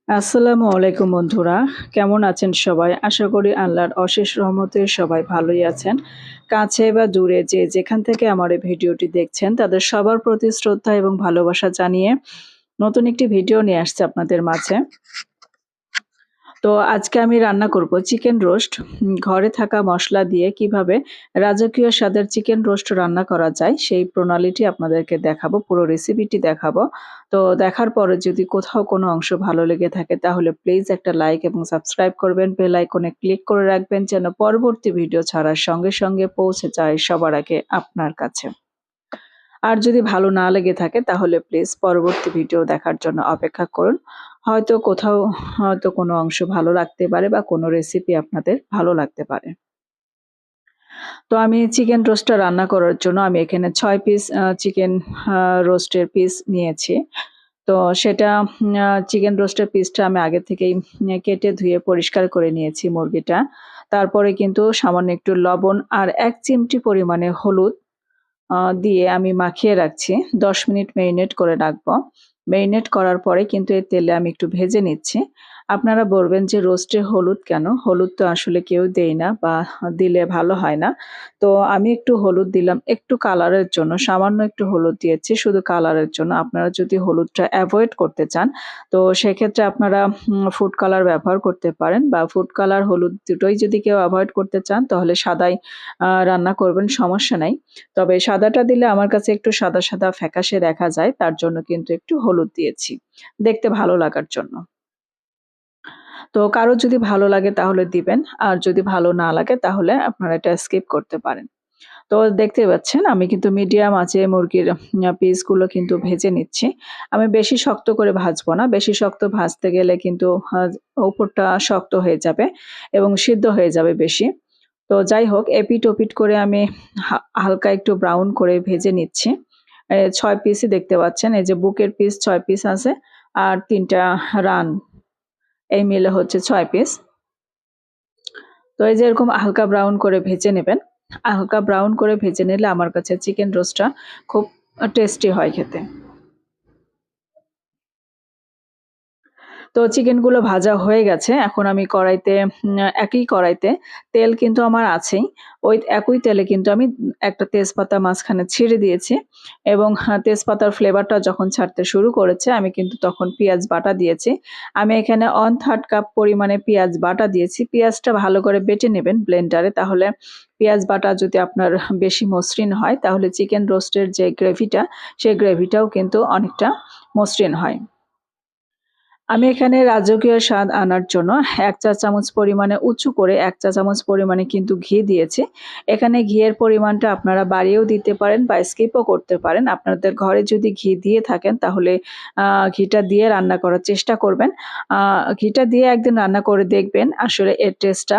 আসসালামু আলাইকুম বন্ধুরা। কেমন আছেন সবাই? আশা করি আল্লাহর অশেষ রহমতে সবাই ভালোই আছেন। কাছে বা দূরে যে যেখান থেকে আমার এই ভিডিওটি দেখছেন তাদের সবার প্রতি শ্রদ্ধা এবং ভালোবাসা জানিয়ে নতুন একটি ভিডিও নিয়ে আসছি আপনাদের মাঝে। তো আজকে আমি রান্না করব চিকেন রোস্ট। ঘরে থাকা মসলা দিয়ে কিভাবে রাজকীয় স্বাদের চিকেন রোস্ট রান্না করা যায় সেই প্রণালীটি আপনাদেরকে দেখাবো, পুরো রেসিপিটি দেখাবো। তো দেখার পরে যদি কোথাও কোনো অংশ ভালো লেগে থাকে তাহলে প্লিজ একটা লাইক এবং সাবস্ক্রাইব করবেন। বেল আইকনে ক্লিক করে রাখবেন যেন পরবর্তী ভিডিও ছাড়ার সঙ্গে সঙ্গে পৌঁছে যায় সবার আগে আপনার কাছে। আর যদি ভালো না লেগে থাকে তাহলে প্লিজ পরবর্তী ভিডিও দেখার জন্য অপেক্ষা করুন। হয়তো কোথাও হয়তো কোনো অংশ ভালো লাগতে পারে বা কোনো রেসিপি আপনাদের ভালো লাগতে পারে। তো আমি চিকেন রোস্টটা রান্না করার জন্য আমি এখানে ৬ পিস চিকেন রোস্টের পিস নিয়েছি। তো সেটা চিকেন রোস্টের পিসটা আমি আগে থেকেই কেটে ধুয়ে পরিষ্কার করে নিয়েছি মুরগিটা। তারপরে কিন্তু সামান্য একটু লবণ আর ১ চিমটি পরিমাণে হলুদ দিয়ে আমি মাখিয়ে রাখছি। ১০ মিনিট মেরিনেট করে রাখবো। মেরিনেট করার পরে কিন্তু এই তেলে আমি একটু ভেজে নিচ্ছি। আপনারা বলবেন যে রোস্টে হলুদ কেন? হলুদ তো আসলে কেউ দেই না বা দিলে ভালো হয় না। তো আমি একটু হলুদ দিলাম একটু কালারের জন্য, সামান্য একটু হলুদ দিয়েছি শুধু কালারের জন্য। আপনারা যদি হলুদটা এভয়েড করতে চান তো সেক্ষেত্রে আপনারা ফুড কালার ব্যবহার করতে পারেন বা ফুড কালার, হলুদ দুটোই যদি কেউ এভয়েড করতে চান তাহলে সাদাই রান্না করবেন, সমস্যা নাই। তবে সাদাটা দিলে আমার কাছে একটু সাদা, সাদা ফ্যাকাশে দেখা যায়। তার জন্য কিন্তু একটু হলুদ দিয়েছি। দেখতে ভালো লাগার জন্য। তো কারো যদি ভালো লাগে তাহলে দিবেন। আর যদি ভালো না লাগে তাহলে আপনারা এটা স্কিপ করতে পারেন। তো দেখতে পাচ্ছেন আমি কিন্তু মিডিয়াম আঁচে মুরগির পিসগুলো কিন্তু ভেজে নিচ্ছি। আমি বেশি শক্ত করে ভাজবো না। বেশি শক্ত ভাজতে গেলে কিন্তু উপরটা শক্ত হয়ে যাবে এবং সিদ্ধ হয়ে যাবে বেশি। তো যাই হোক এপিঠ-ওপিঠ করে আমি হালকা একটু ব্রাউন করে ভেজে নিচ্ছি। ৬ পিসই দেখতে পাচ্ছেন। এই যে বুকের পিস ৬ পিস আছে আর ৩ টা রান। এই মিলে হচ্ছে ৬ পিস। তো এই যে এরকম হালকা ব্রাউন করে ভেজে নেবেন। হালকা ব্রাউন করে ভেজে নিলে আমার কাছে চিকেন রোস্টটা খুব টেস্টি হয় খেতে। তো চিকেনগুলো ভাজা হয়ে গেছে। এখন আমি কড়াইতে একই কড়াইতে তেল কিন্তু আমার আছেই। ওই একই তেলে কিন্তু আমি একটা তেজপাতা মাঝখানে ছিঁড়ে দিয়েছি এবং তেজপাতার ফ্লেভারটা যখন ছাড়তে শুরু করেছে আমি কিন্তু তখন পেঁয়াজ বাটা দিয়েছি। আমি এখানে 1/3 কাপ পরিমাণে পেঁয়াজ বাটা দিয়েছি। পেঁয়াজটা ভালো করে বেটে নেবেন ব্লেন্ডারে, তাহলে পেঁয়াজ বাটা যদি আপনার বেশি মসৃণ হয় তাহলে চিকেন রোস্টের যে গ্রেভিটা সেই গ্রেভিটাও কিন্তু অনেকটা মসৃণ হয়। আমি এখানে রাজকীয় স্বাদ আনার জন্য ১ চা চামচ পরিমাণে উঁচু করে ১ চা চামচ পরিমাণে কিন্তু ঘি দিয়েছি। এখানে ঘিয়ের পরিমাণটা আপনারা বাড়িয়েও দিতে পারেন বা স্কিপও করতে পারেন। আপনাদের ঘরে যদি ঘি দিয়ে থাকেন তাহলে ঘিটা দিয়ে রান্না করার চেষ্টা করবেন। আ ঘিটা দিয়ে একদিন রান্না করে দেখবেন আসলে এর টেস্টটা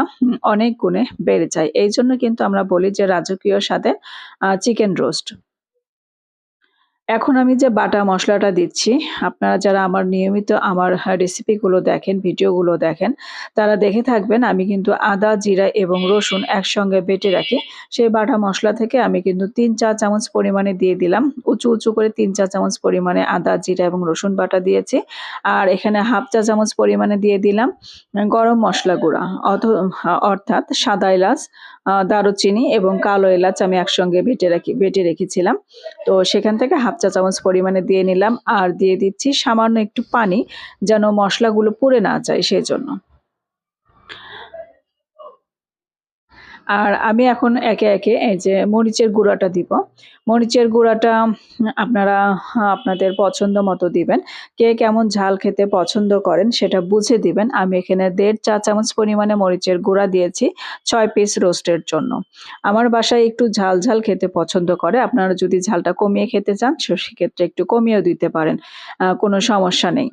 অনেক গুণে বেড়ে যায়। এইজন্য কিন্তু আমরা বলি যে রাজকীয় স্বাদের চিকেন রোস্ট। এখন আমি যে বাটা মসলাটা দিচ্ছি, আপনারা যারা আমার নিয়মিত আমার রেসিপিগুলো দেখেন, ভিডিওগুলো দেখেন, তারা দেখে থাকবেন আমি কিন্তু আদা, জিরা এবং রসুন একসঙ্গে বেটে রাখি। সেই বাটা মসলা থেকে আমি কিন্তু ৩ চা চামচ পরিমাণে দিয়ে দিলাম। উঁচু, উঁচু করে ৩ চা চামচ পরিমাণে আদা, জিরা এবং রসুন বাটা দিয়েছি। আর এখানে 1/2 চা চামচ পরিমাণে দিয়ে দিলাম গরম মসলা গুঁড়া অর্থাৎ সাদা এলাচ, দারুচিনি এবং কালো এলাচ আমি একসঙ্গে বেটে রেখেছিলাম। তো সেখান থেকে 1/2 চা চামচ পরিমাণে দিয়ে নিলাম আর দিয়ে দিচ্ছি সামান্য একটু পানি যেন মসলাগুলো পুড়ে না যায় সেজন্য। আর আমি এখন একে, একে এই যে মরিচের গুঁড়াটা দিব। মরিচের গুঁড়াটা আপনারা আপনাদের পছন্দ মতো দিবেন। কে কেমন ঝাল খেতে পছন্দ করেন সেটা বুঝে দিবেন। আমি এখানে ১.৫ চা চামচ পরিমাণে মরিচের গুঁড়া দিয়েছি ৬ পিস রোস্টের জন্য। আমার বাসায় একটু ঝাল, ঝাল খেতে পছন্দ করে। আপনারা যদি ঝালটা কমিয়ে খেতে চান সেক্ষেত্রে একটু কমিয়েও দিতে পারেন। কোনো সমস্যা নেই।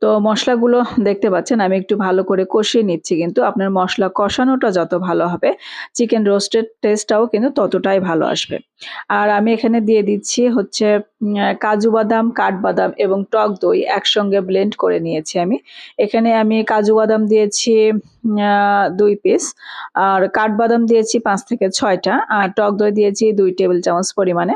তো মসলাগুলো দেখতে পাচ্ছেন আমি একটু ভালো করে কষিয়ে নিচ্ছি কিন্তু আপনার মসলা কষানোটা যত ভালো হবে চিকেন রোস্টের টেস্টটাও কিন্তু ততটাই ভালো আসবে। আর আমি এখানে দিয়ে দিচ্ছি হচ্ছে কাজু বাদাম, কাঠবাদাম এবং টক দই একসঙ্গে ব্লেন্ড করে নিয়েছি আমি। এখানে আমি কাজু বাদাম দিয়েছি ২ পিস আর কাঠবাদাম দিয়েছি ৫ থেকে ৬ টা আর টক দই দিয়েছি ২ টেবিল চামচ পরিমাণে।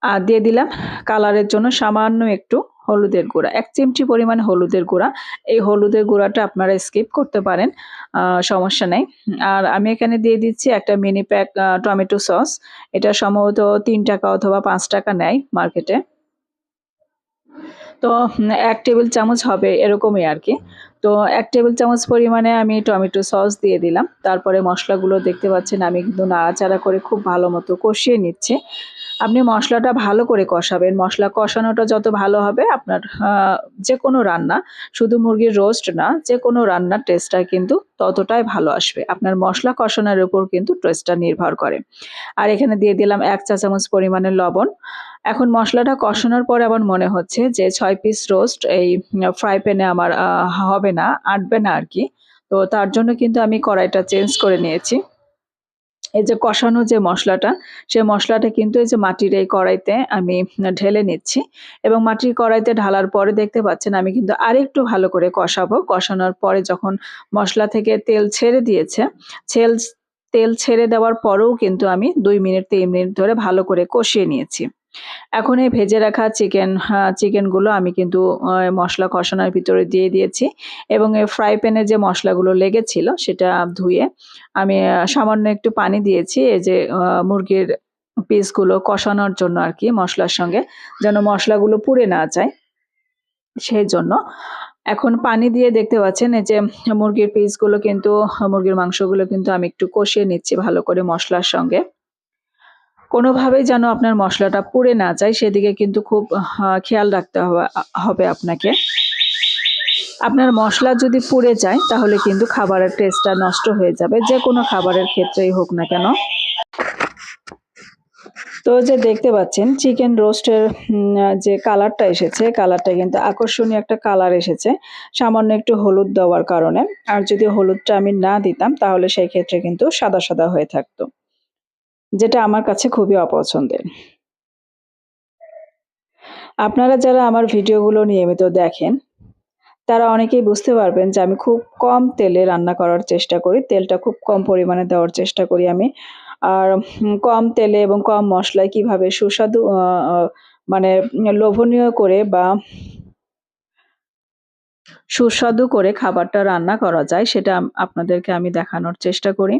আর দিয়ে দিলাম কালারের জন্য সামান্য একটু হলুদের গুঁড়া, 1 চিমটি পরিমাণ হলুদের গুঁড়া। এই হলুদের গুঁড়াটা আপনারা স্কিপ করতে পারেন, সমস্যা নেই। আর আমি এখানে দিয়ে দিচ্ছি একটা মিনি প্যাক টমেটো সস। এটা সম্ভবত ৳3 অথবা ৳5 নেয় মার্কেটে। তো 1 টেবিল চামচ হবে এরকমই আরকি। তো 1 টেবিল চামচ পরিমাণে আমি টমেটো সস দিয়ে দিলাম। তারপরে মসলাগুলো দেখতে পাচ্ছেন আমি কিন্তু নাড়াচাড়া করে খুব ভালো মতো কষিয়ে নিচ্ছি। আপনি মসলাটা ভালো করে কষাবেন। মসলা কষানোটা যত ভালো হবে আপনার যেকোনো রান্না, শুধু মুরগির রোস্ট না, যেকোনো রান্নার টেস্টটা কিন্তু ততটাই ভালো আসবে। আপনার মসলা কষানোর উপর কিন্তু টেস্টটা নির্ভর করে। আর এখানে দিয়ে দিলাম 1 চা চামচ পরিমাণে লবণ। এখন মসলাটা কষানোর পরে আমার মনে হচ্ছে যে ৬ পিস রোস্ট এই ফ্রাই প্যানে আমার হবে না, আটবে না আরকি। তো তার জন্য কিন্তু আমি কড়াইটা চেঞ্জ করে নিয়েছি। এই যে কষানো যে মসলাটা, সে মসলাটা কিন্তু এই যে মাটির এই কড়াইতে আমি ঢেলে নিচ্ছি এবং মাটির কড়াইতে ঢালার পরে দেখতে পাচ্ছেন আমি কিন্তু আরেকটু ভালো করে কষাবো। কষানোর পরে যখন মসলা থেকে তেল ছেড়ে দিয়েছে, ছেল তেল ছেড়ে দেওয়ার পরেও কিন্তু আমি ২ মিনিট ৩ মিনিট ধরে ভালো করে কষিয়ে নিয়েছি। এখন এই ভেজে রাখা চিকেনগুলো আমি কিন্তু মসলা কষানোর ভিতরে দিয়ে দিয়েছি এবং এই ফ্রাই প্যানে যে মসলাগুলো লেগেছিল সেটা ধুয়ে আমি সামান্য একটু পানি দিয়েছি এই যে মুরগির পিসগুলো কষানোর জন্য আরকি মসলার সঙ্গে, যেন মসলাগুলো পুড়ে না যায় সেজন্য। এখন পানি দিয়ে দেখতে পাচ্ছেন এই যে মুরগির পিসগুলো কিন্তু মুরগির মাংসগুলো কিন্তু আমি একটু কষিয়ে নিচ্ছি ভালো করে মসলার সঙ্গে। কোনোভাবেই যেন আপনার মসলাটা পুড়ে না যায় সেদিকে কিন্তু খুব খেয়াল রাখতে হবে আপনাকে। আপনার মসলা যদি পুড়ে যায় তাহলে কিন্তু খাবারের টেস্টটা নষ্ট হয়ে যাবে, যেকোনো খাবারের ক্ষেত্রেই হোক না কেন। তো যে দেখতে পাচ্ছেন চিকেন রোস্টের যে কালারটা এসেছে, কালারটা কিন্তু আকর্ষণীয় একটা কালার এসেছে সামান্য একটু হলুদ দেওয়ার কারণে। আর যদি হলুদটা আমি না দিতাম তাহলে সেই ক্ষেত্রে কিন্তু সাদা, সাদা হয়ে থাকতো। যেটা আমার কাছে খুবই অপছন্দের। আপনারা যারা আমার ভিডিওগুলো নিয়মিত দেখেন, তারা অনেকেই বুঝতে পারবেন যে আমি খুব কম তেলে রান্না করার চেষ্টা করি। তেলটা খুব কম পরিমাণে দেওয়ার চেষ্টা করি আমি। আর কম তেলে এবং কম মসলায় কিভাবে সুস্বাদু আ আ মানে লোভনীয় করে বা সুস্বাদু করে খাবারটা রান্না করা যায় সেটা আপনাদেরকে আমি দেখানোর চেষ্টা করি।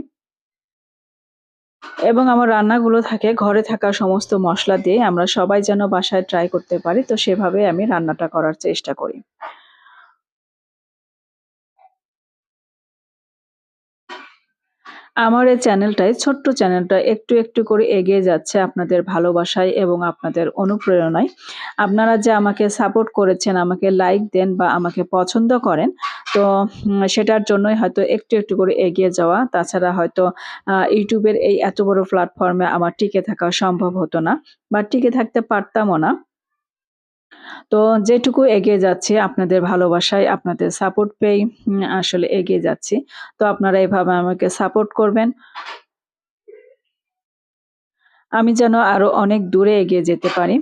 এবং আমার রান্নাগুলো থাকে ঘরে থাকা সমস্ত মসলা দিয়ে আমরা সবাই যেন বাসায় ট্রাই করতে পারি। তো সেভাবে আমি রান্নাটা করার চেষ্টা করি। আমার এই চ্যানেলটায়, ছোট্ট চ্যানেলটা একটু, একটু করে এগিয়ে যাচ্ছে আপনাদের ভালোবাসায় এবং আপনাদের অনুপ্রেরণায়। আপনারা যে আমাকে সাপোর্ট করেছেন, আমাকে লাইক দেন বা আমাকে পছন্দ করেন, তো সেটার জন্যই হয়তো একটু, একটু করে এগিয়ে যাওয়া। তাছাড়া হয়তো YouTube এর এই এত বড় প্ল্যাটফর্মে আমার টিকে থাকা সম্ভব হতো না বা টিকে থাকতে পারতামও না। তো যেটুকু এগিয়ে যাচ্ছি আপনাদের ভালোবাসায়, আপনাদের সাপোর্ট পেয়েই আসলে এগিয়ে যাচ্ছি। তো আপনারা এভাবে আমাকে সাপোর্ট করবেন। আমি যেন আরো অনেক দূরে এগিয়ে যেতে পারি।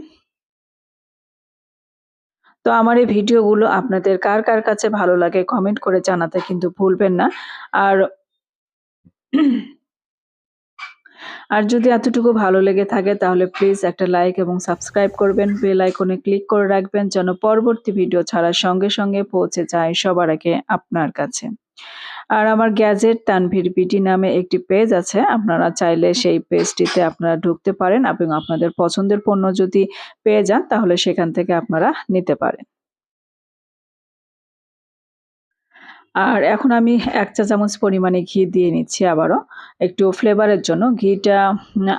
তো আমার এই ভিডিওগুলো আপনাদের কার, কার কাছে ভালো লাগে কমেন্ট করে জানাতে কিন্তু ভুলবেন না। আর আর যদি এতটুকু ভালো লেগে থাকে তাহলে প্লিজ একটা লাইক এবং সাবস্ক্রাইব করবেন। বেল আইকনে ক্লিক করে রাখবেন যেন পরবর্তী ভিডিও ছাড়ার সঙ্গে, সঙ্গে পৌঁছে যায় সবার আগে আপনার কাছে। আর আমার গ্যাজেট তানভীর বিডি নামে একটি পেজ আছে। আপনারা চাইলে সেই পেজটিতে আপনারা ঢুকতে পারেন এবং আপনাদের পছন্দের পণ্য যদি পেয়ে যান তাহলে সেখান থেকে আপনারা নিতে পারেন। আর এখন আমি ১ চা চামচ পরিমাণে ঘি দিয়ে নিচ্ছি আবারও একটু ফ্লেভারের জন্য। ঘিটা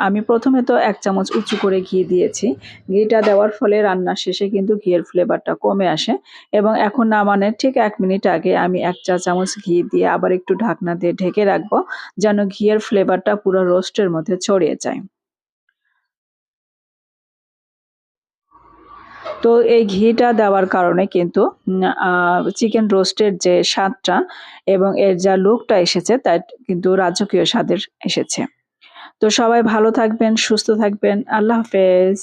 আমি প্রথমে তো ১ চামচ উঁচু করে ঘি দিয়েছি। ঘিটা দেওয়ার ফলে রান্না শেষে কিন্তু ঘিয়ের ফ্লেভারটা কমে আসে এবং এখন নামানোর ঠিক ১ মিনিট আগে আমি ১ চা চামচ ঘি দিয়ে আবার একটু ঢাকনা দিয়ে ঢেকে রাখবো, যেন ঘিয়ের ফ্লেভারটা পুরো রোস্টের মধ্যে ছড়িয়ে যায়। তো এই ঘিটা দেওয়ার কারণে কিন্তু চিকেন রোস্টের যে স্বাদটা এবং এর যা লুকটা এসেছে তা কিন্তু রাজকীয় স্বাদের এসেছে। তো সবাই ভালো থাকবেন, সুস্থ থাকবেন। আল্লাহ হাফেজ।